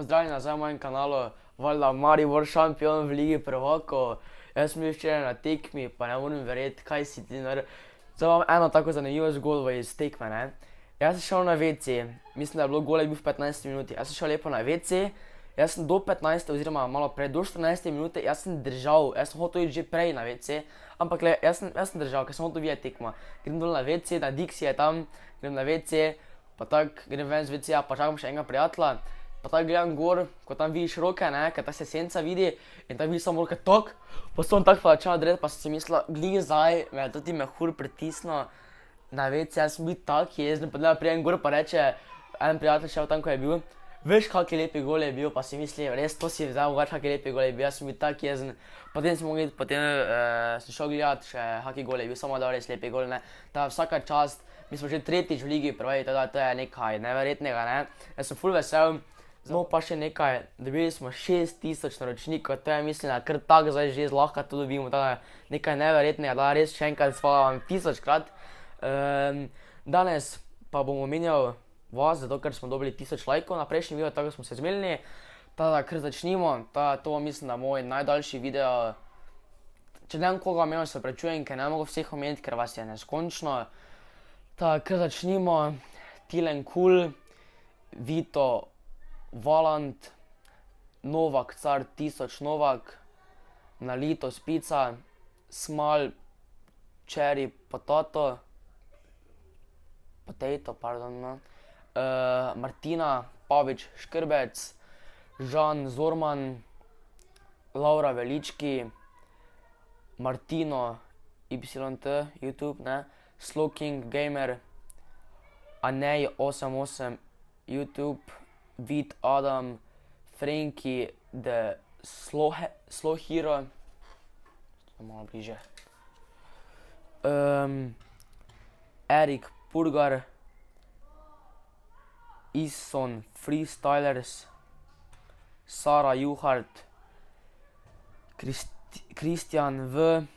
pozdravljeni nazaj na mojem kanalu, valjda Maribor šampion v Ligi prvakov. Jaz sem bil včeraj na tekmi, pa ne morem verjeti, kaj si ti naredil. Zdaj imam eno tako zanimivo zgodbo iz tekme, ne. Jaz sem šel na WC, mislim, da je bilo gol je bil v 15 minuti. Jaz sem šel lepo na WC, jaz sem do 15 oziroma malo prej, do 14 minute, jaz sem držal, jaz sem hotel iti že prej na WC, ampak le, jaz sem držal, ker sem hotel videti tekmo. Grem dol na WC, na Dixi je tam, grem na WC, pa tako grem ven z WC-ja, pa čakam še enega prijatelja. Pa tako gledam gor, ko tam vidiš roke, ne, ker ta se senca vidi in tam vidiš samo roke tok, pa sem tako pa začel dreti, pa sem si mislil, glih zdaj, me je toti mehur pritisnil na WC, jaz sem bil tak jezen, pa da prijem gor pa reče, en prijatelj šel tam, ko je bil, veš kaki lepi gol je bil, pa si mislim, res to si vzal, veš kaki lepi gol je bil, jaz sem bil tak jezen, potem sem šel gledat še kaki gol je bil, samo da res lepi gol, ne, ta vsaka čast, mi smo že tretjič v Ligi prvakov, tako da to je nekaj neverjetnega, ne, jaz sem ful vesel. No pa še nekaj, dobili smo 6000 naročnikov, to je mislim, da kar tako zdaj že zlahka to dobimo, tako da nekaj neverjetnega, da res še enkrat hvala vam 1000krat. Danes pa bom omenjal vas, zato ker smo dobili 1000 lajkov na prejšnji video, tako smo se zmenili, tako da kar začnimo, to mislim, da moj najdaljši video. Če ne vem koga omenjam, se opravičujem, ker ne mogu vseh omeniti, ker vas je neskončno. Tako kar začnimo, Tilen Kul, Vito, Valant, Novak Car 1000 Novak, Nalito Spica, Smal, Cherry Potato, pardon, no. Martina Pavič Škrbec, Žan Zorman, Laura Velički, Martino YT, YouTube, ne, Slowking Gamer, Anej 88, YouTube, Vid Adam, Frankie the Slow Hero, malo bliže, Erik Purgar, Ison Freestylers, Sara Juhart, Kristjan V,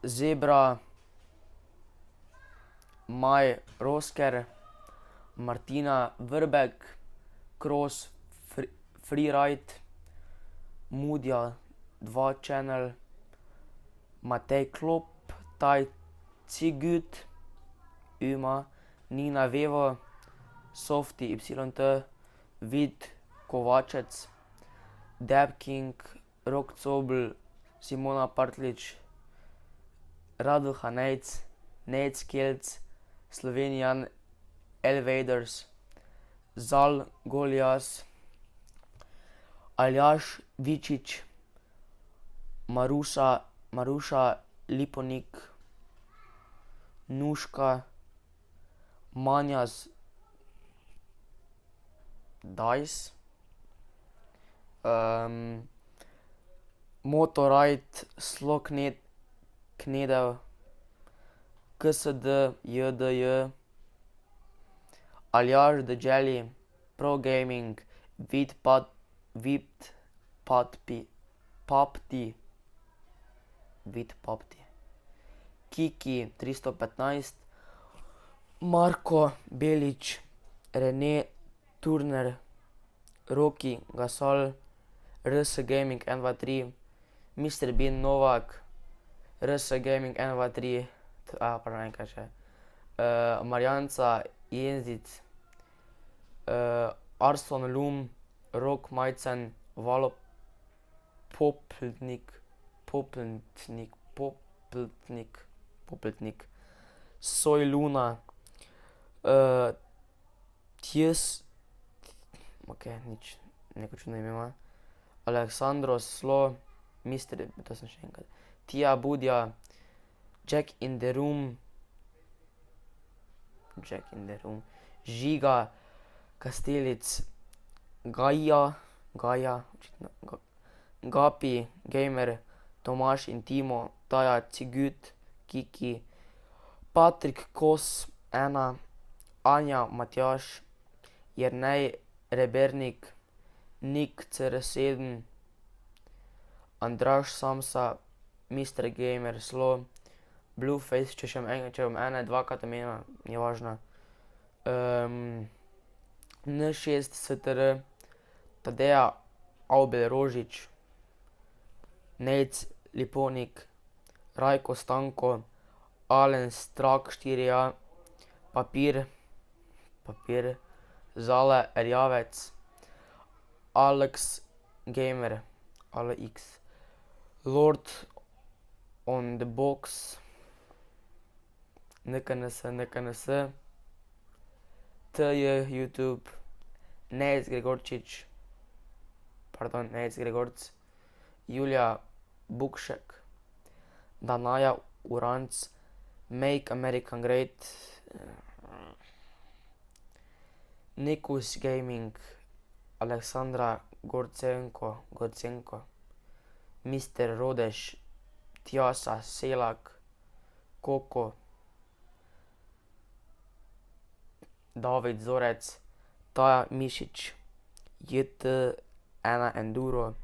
Zebra, Maj Rosker, Martina Vrbek, Cross Freeride, Mudja 2 Channel, Matej Klop, Taj Cigut, Uma, Nina Vevo, Softy YT, Vid Kovačec, Deb King, Rok Cobl, Simona Partlič, Rado Hanejc, Nejc Kelc, Slovenijan Elvaders, Zal Goljas, Aljaš Vičič, Maruša Liponik, Nuška, Manjas Dajs, Motorride Knedev, KSD JDJ, Aljaž The Jelly, Pro Gaming, Papti, Kiki 315, Marko Belič, Rene Turner, Roki Gasol, RS Gaming 123, Mr. Bean Novak, RS Gaming 123, pardon, nekaj še, Marjanca Jenzic, Arson Lum, Rok Majcen, Valo Popltnik, Soj Luna, nič, neko čudno ime ima, Aleksandro Slo, to sem še enkrat, Tia Budja, Jack in the Room, Žiga Kastelic, Gaja, očitno, Gapi Gamer, Tomaž in Timo, Taja Cigut, Kiki, Patrik Kos 1, Anja Matjaž, Jernej Rebernik, Nik CR7, Andraž Samsa, Mr. Gamer Slo, Blueface, če bom ene dvakrat omenil, ni važno. N6 STR, Tadeja Avbelj Rožič, Nejc Lipovnik, Rajko Stanko, Alen Strak 4a, Papir, Zale Erjavec, Alex Gamer, ALX, Lord on the Box, NKNS, TJ YouTube, Nejc Gregorc, Julija Bukšek, Danaja Uranc, Make American Great, Nikus Gaming, Aleksandra Gorcenko, Mister Rodeš, Tjasa Selak, Koko, David Zorec, Taja Mišič, JT1 Enduro,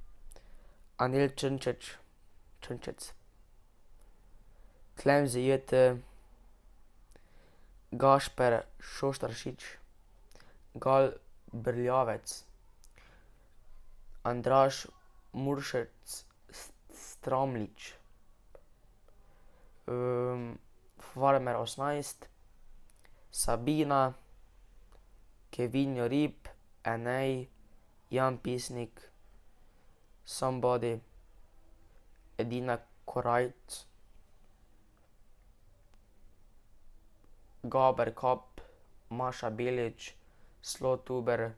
Anel Črnčec, Klemzi JT, Gašper Šoštaršič, Gal Brljavec, Andraž Muršec Stramlič, Farmer 18, Sabina, Kevin Jorib, Enej, Jan Pisnik, Somebody, Edina Korajc, Gaber Kap, Maša Belič, Slotuber,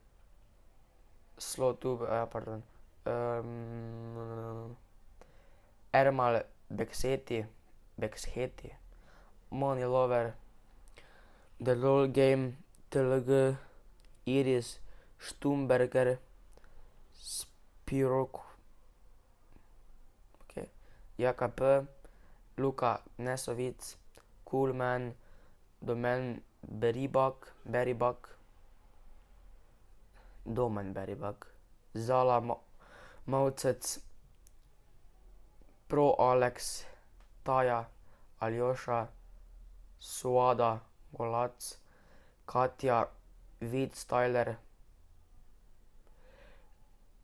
Ermal Beksheti, Money Lover, The LOL Game, TLG, Iris, Štumberger, Spirok, JKP, Luka Nesovic, Coolman, Domen Beribak, Zala Mavcec, Pro Alex, Taja, Aljoša, Suada Golac, Katja Vidstyler,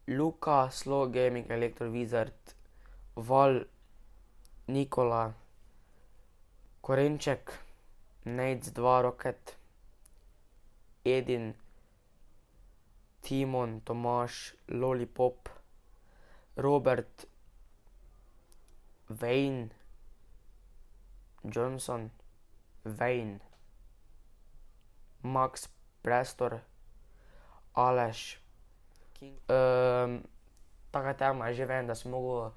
Luka Slow Gaming Electro Wizard, Val Nikola, Korenček, Nejc 2 Rocket, Edin, Timon, Tomaž, Lollipop, Robert, Wayne, Johnson, Max Prestor, Aleš. Taka tema, že vem, da sem mogel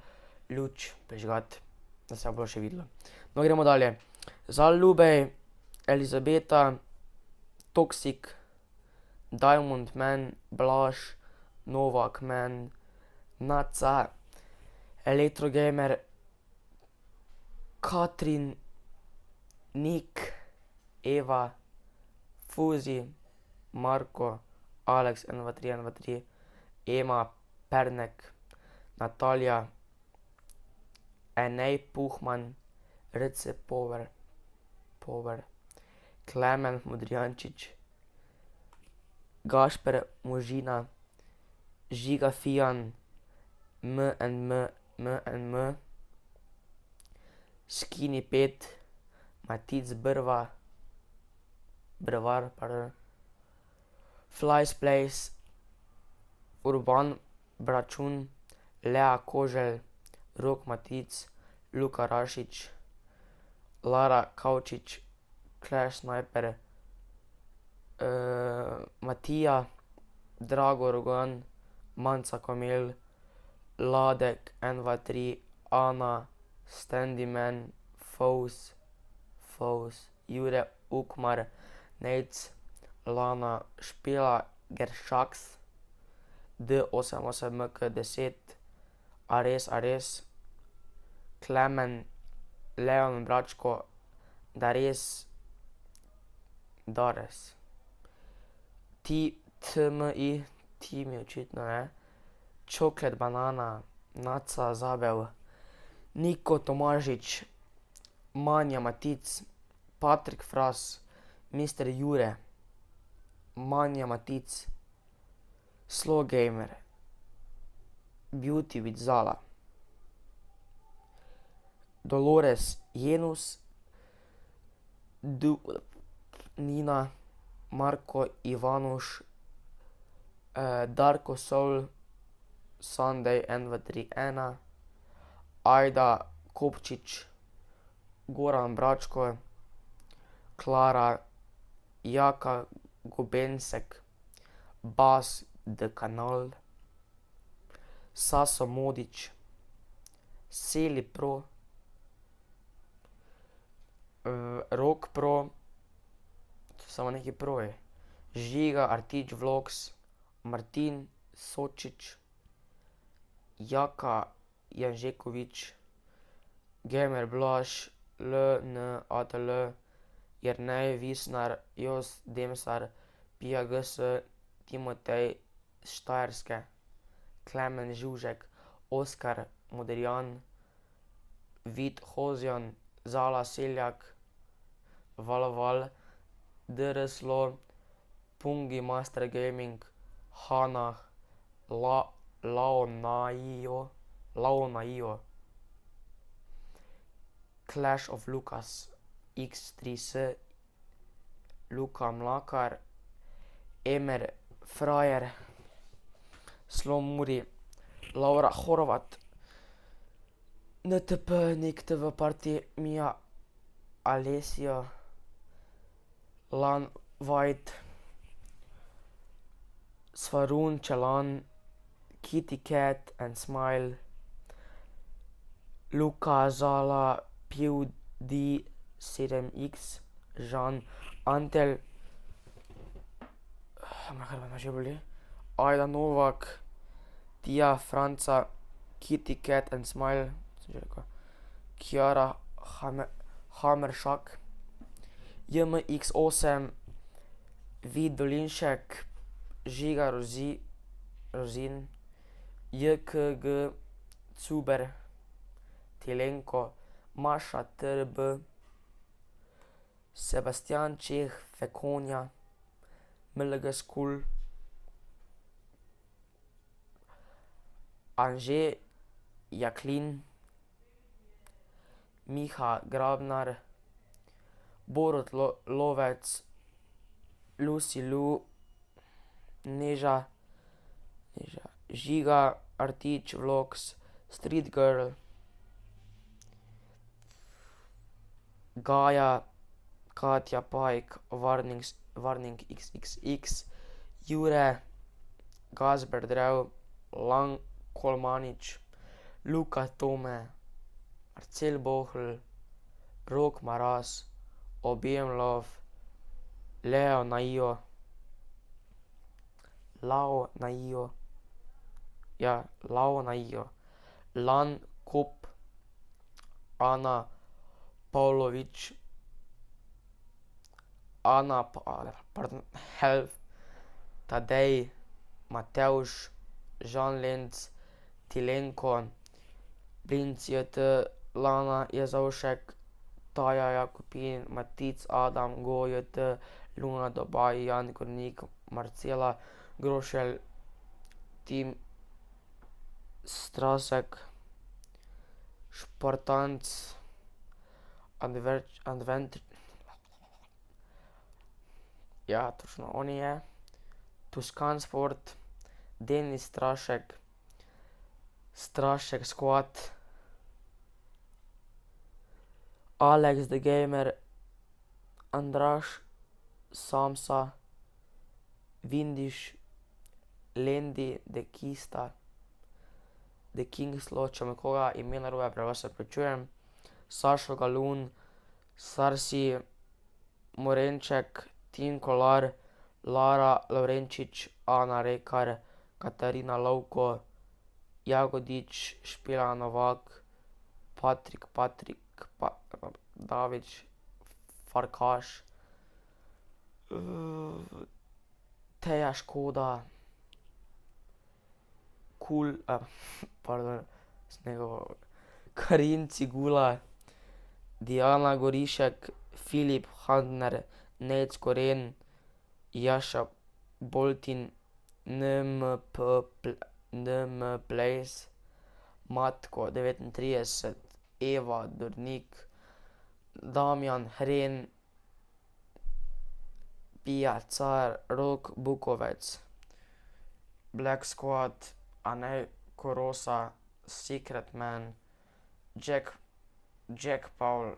luč prižgati, da se bo še videlo. No, gremo dalje. Zaljubej, Elizabeta, Toxic, Diamond Man, Blaž, Novak Man, Naca, Elektrogamer, Katrin, Nik, Eva, Fuzi, Marko, Alex 123, Ema Pernek, Natalja, Enej Puhman, RC Power, Klemen Modrijančič, Gašper Možina, Žiga Fijan, MNM, Skinny 5, Matic Brvar, Flies Place, Urban Bračun, Lea Koželj, Rok Matic, Luka Rašič, Lara Kavčič, Clash Sniper, Matija, Drago Rogan, Manca Kamel, Ladek 123, Ana, Standyman, Fows, Jure Ukmar, Nejc, Lana, Špela Geršaks, D88MK10, Ares, Klemen, Leon Bračko, Dares, TMI, Timi očitno, ne, Chocolate Banana, Naca Zabel, Niko Tomažič, Manja Matic, Patrik Fras, Mister Jure, Manja Matic, Slow Gamer, Beauty with Zala, Dolores Jenus, Nina, Marko Ivanuš, Darko Soul, Sunday 1, 2, 3, 1, Ajda Kopčič, Goran Bračko, Klara, Jaka Gobensek, Bas The Kanal, Saso Modič, Seli Pro, Rok Pro, samo neki proji, Žiga Artič Vlogs, Martin Sočič, Jaka Janžekovič, Gamer Blaž, LNATL, Jernej Visnar, Jos Demsar, Pia GS, Timotej s Štajerske, Klemen Žužek, Oskar Modrijan, Vid Hozjan, Zala Seljak, Val, DRSlo, Pungi Master Gaming, Hanah, Laonaio, Clash of Lucas, X3S, Luka Mlakar, Emer Frajer, Slomuri, Laura Horvat, NTP, Nik TV Party, Mia Alessio, Lan White, Svarun Čelan, Kitty Cat and Smile, Luka Zala, PewD 7X, Žan Antel, Ajda Novak, Tia Franca, Kitty Cat and Smile, Kiara Hameršak, JMX8, Vid Dolinšek, Žiga Rozin, JKG Cuber, Tilenko, Maša TRB, Sebastian Čeh, Fekonja, MLG Skul, Anže Jaklin, Miha Grabnar, Borut Lovec, Lucy Lu, Neža, Žiga Artič Vlogs, Street Girl, Gaja, Katja Pajk, Warning XXX, Jure, Gazber Drev, Lang Kolmanič, Luka Tome, Marcel Bohl, Rok Maras, OBM Love, Leo Naio, Lao Naio, Lan Kop, Ana Pavlović, Helf, Tadej, Mateusz, Žan Lenc, Tilenko, Princ JT, Lana Jezovšek, Taja Jakopin, Matic Adam, Go JT, Luna Dobaj, Jan Kornik, Marcela Grošelj, Tim Strasek, Špartanc, ja, točno on je, Tuscan Sport, Denis Strašek, Strašek Squad, Alex the Gamer, Andraž Samsa, Vindiš, Lendi the Kista, The Kingslo, če me koga ime narobe preveč se opravičujem, Sašo Galun, Sarsi Morenček, Tim Kolar, Lara Lovrenčič, Ana Rekar, Katarina Lovko, Jagodič, Špela Novak, Patrik, Davič, Farkaš, Teja Škoda, Karin Cigula, Diana Gorišek, Filip Handner, Nec Koren, Jaša Boltin, NM Place, Matko 39, Eva Dornik, Damjan Hren, Pia Car, Rok Bukovec, Black Squad, Anej Korosa, Secret Man, Jack Paul,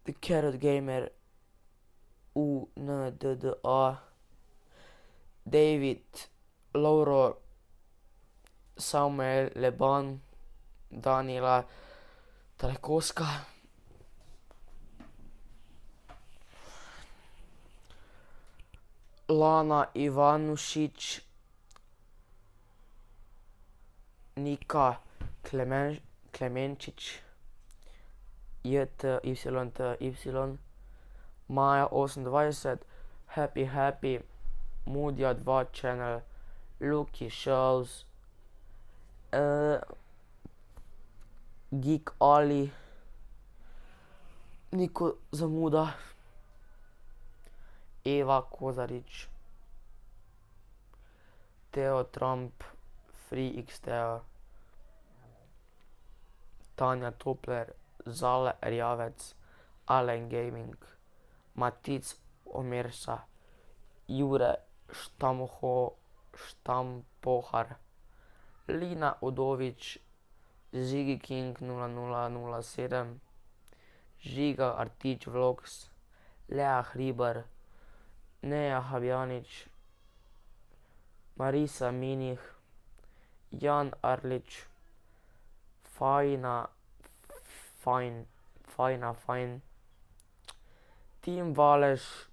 The Carrot Gamer, UNDDA, David, Lauro, Samuel Leban, Danila Trajkovska, Lana Ivanušič, Nika Klemenčič, JTYTY, Maja 28, Happy, Mudja 2 Channel, Luki Shows, Geek Ali, Niko Zamuda, Eva Kozarič, Teo Trump, Free XTO, Tanja Topler, Zale Erjavec, Alen Gaming, Matic Omersa, Jure Štampohar, Lina Udovič, Ziggy King 0007, Žiga Artič Vlogs, Lea Hribar, Neja Habjanič, Marisa Minih, Jan Arlič, Fajn, Tim Valeš,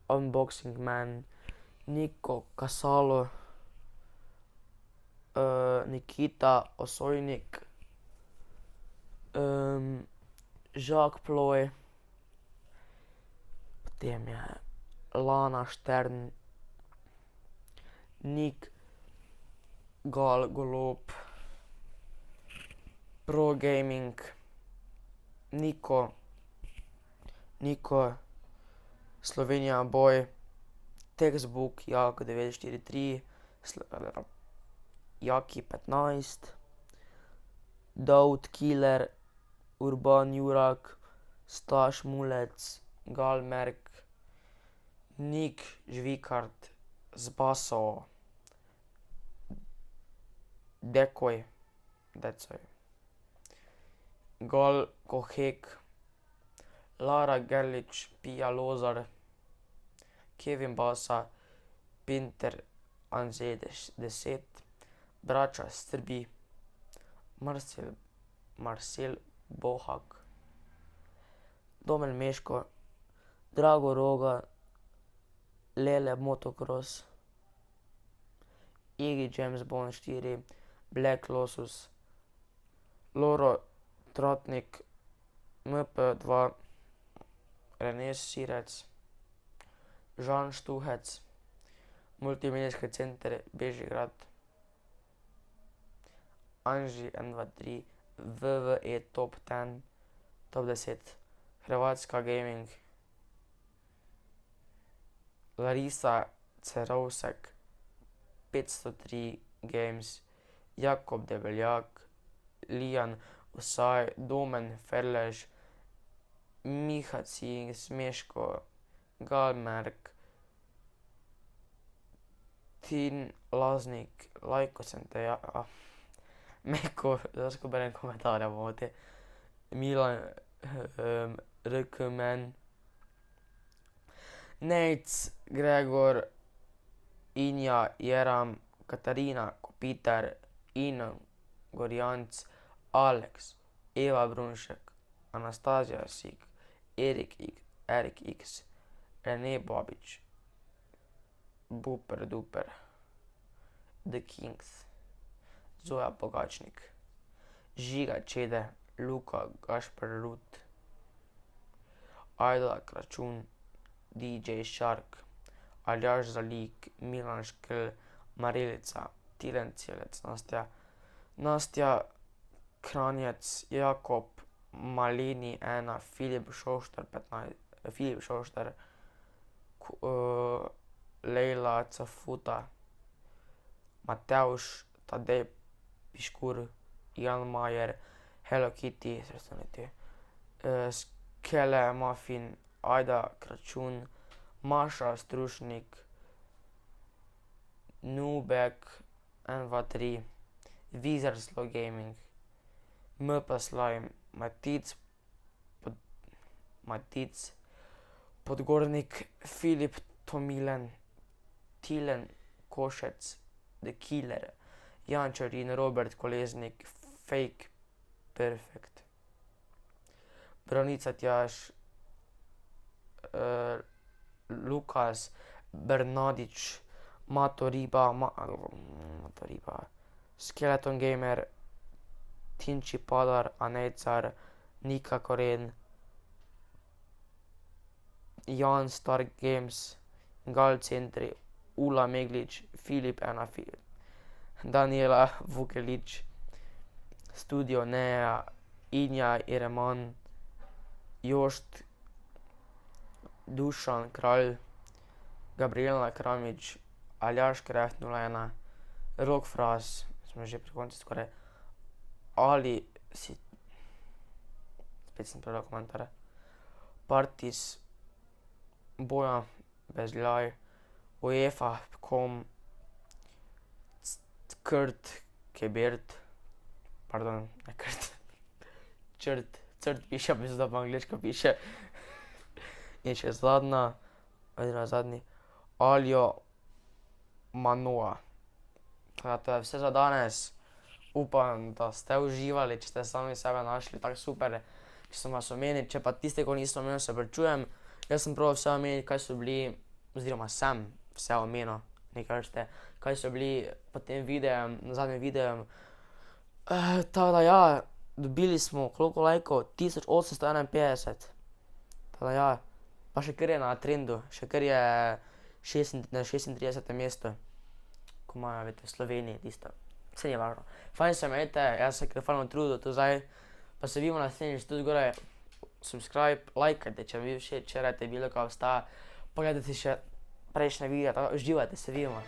Unboxing Man, Niko Kasalo, Nikita Osojnik, Žak Ploj, potem je Lana Štern, Nik Golob, Pro Gaming, Niko, Slovenija Boj, Textbook, Jak 943, Jaki 15, Dovt Killer, Urban Jurak, Staš Mulec, Galmerk, Nik Žvikart, Zbaso, Decoj, Gal Kohek, Lara Gerlič, Pia Lozar, Kevin Basa, Pinter Anze 10, Braća Strbi, Marcel Bohak, Domen Meško, Drago Roga, Lele Motocross, Iggy James Bond 4, Black Losus, Loro Trotnik, MP2, Renes Sirec, Žan Štuhec, Multimedijski center Bežigrad, Anži 123, WWE Top 10, Top 10, Hrvatska Gaming, Larisa Cerovsek, 503 Games, Jakob Debeljak, Lijan Usaj, Domen Ferlež, Miha Cing, Smeško, Galmerk, Tin Laznik, Lajko sem te Meko, zasko berem komentarja bote, Milan Rkmen, Nejc, Gregor, Inja, Jeram, Katarina, Kopitar, Ino, Gorjanc, Alex, Eva Brunšek, Anastazija Sik, Erik X, Rene Babič, Buper Duper, The Kings, Zoja Pogačnik, Žiga Čede, Luka Gašper Rut, Ajda Kračun, DJ Shark, Aljaž Zalik, Milan Škl, Marilica, Tilen Celec, Nastja Kranjec, Jakob Malini 1, Filip Šoštar 15, Filip Šoštar, Lejla Cafuta, Matevž, Tadej Piškur, Jan Majer, Hello Kitty, Skele Muffin, Ajda Kračun, Maša Strušnik, Nubek, 1, 2, 3, Wizard Slow Gaming, MP Slime, Matic, Podgornik, Filip Tomilen, Tilen Košec, The Killer, Jan Čerin, Robert Koleznik, Fake Perfect, Branica Tjaž, Lukas Bernadič, Mato Riba, Skeleton Gamer, Tinči Padar, Anecar, Nika Koren, Jan Star Games, Gal Centri, Ula Meglič, Filip Enafil, Daniela Vukelič, Studio Nea, Inja Ireman, Jošt, Dušan Kralj, Gabriela Kramič, Aljaž Kreft 01, Rok Fras, smo že pri koncu skoraj, Ali si, spet sem prebral komentarje, Partis, Bojan Bezljaj, UEFA, Kom, Krt Kebert, pardon, ne Krt, Crt piše, mislim, da pa angleško piše, in še zadnji, Aljo Manoa. To je vse za danes, upam, da ste uživali, če ste sami sebe našli tako super, če sem vas omenil, če pa tiste, ko nisem omenil, se opravičujem. Jaz sem probal vse omeniti, kaj so bili, oziroma sem vse omenil, nekaj vrste, kaj so bili pod tem videom, zadnjim videom. Tako da ja, dobili smo koliko lajkov, 1851. Tako da ja, pa še kar je na trendu, še kar je na 36. mestu, ko imajo v Sloveniji tisto, vse ni važno. Fajn se imejte, jaz se kar fajn trudil tu zdaj, pa se vidimo naslednjič tu zgoraj. Subscribe, lajkajte, če vam je všeč, če rajte bilo kaj obstaja, pogledajte si še prejšnje videe, tako uživajte, se vidimo.